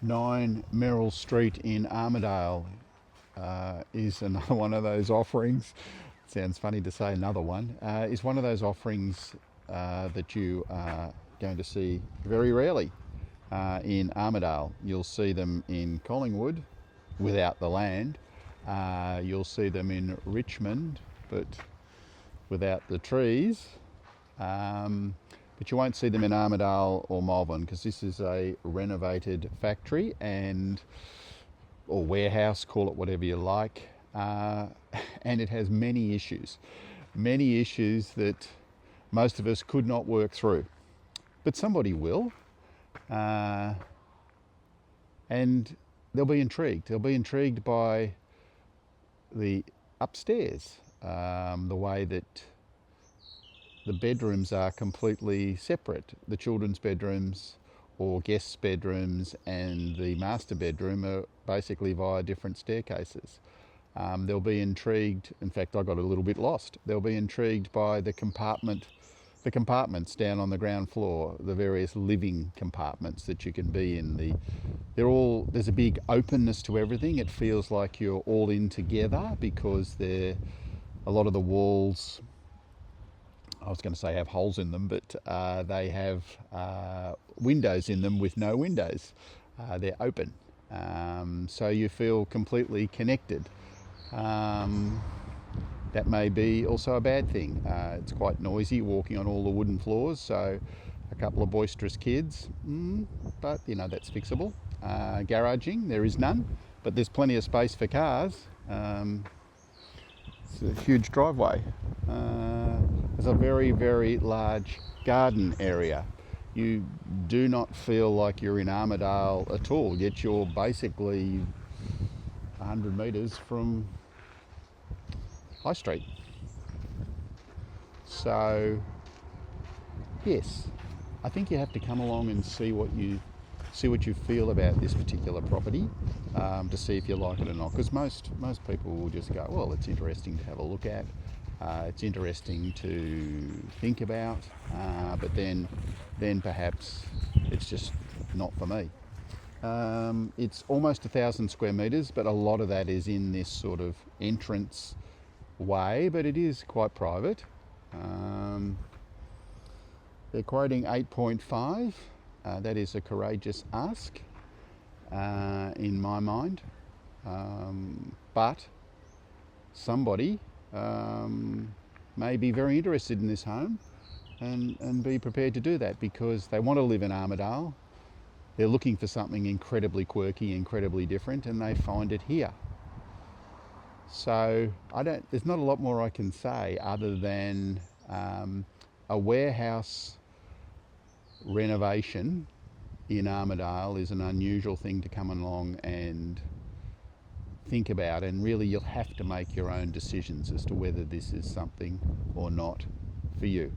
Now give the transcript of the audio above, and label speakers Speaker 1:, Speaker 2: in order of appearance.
Speaker 1: 9 Meryl Street in Armadale is another one of those offerings. Sounds funny to say another one. Is one of those offerings that you are going to see very rarely in Armadale. You'll see them in Collingwood without the land. You'll see them in Richmond, but without the trees. But you won't see them in Armadale or Malvern because this is a renovated factory or warehouse, call it whatever you like, and it has many issues that most of us could not work through, but somebody will, and they'll be intrigued. They'll be intrigued by the upstairs, the way that the bedrooms are completely separate. The children's bedrooms or guests' bedrooms and the master bedroom are basically via different staircases. They'll be intrigued, in fact I got a little bit lost, they'll be intrigued by the compartments down on the ground floor, the various living compartments that you can be in. There's a big openness to everything. It feels like you're all in together because a lot of the walls, I was going to say have holes in them, but they have windows in them with no windows. They're open, so you feel completely connected. That may be also a bad thing. It's quite noisy walking on all the wooden floors, so a couple of boisterous kids, but that's fixable. Garaging, there is none, but there's plenty of space for cars. It's a huge driveway. There's a very, very large garden area. You do not feel like you're in Armadale at all, yet you're basically 100 metres from High Street. So, yes, I think you have to come along and see what you feel about this particular property to see if you like it or not. Because most people will just go, well, it's interesting to have a look at. It's interesting to think about, but then perhaps it's just not for me. It's almost 1,000 square metres, but a lot of that is in this sort of entrance way, but it is quite private. They're quoting 8.5. That is a courageous ask in my mind, but somebody may be very interested in this home and be prepared to do that because they want to live in Armadale. They're looking for something incredibly quirky, incredibly different, and they find it here. So there's not a lot more I can say other than a warehouse renovation in Armadale is an unusual thing to come along and think about, and really you'll have to make your own decisions as to whether this is something or not for you.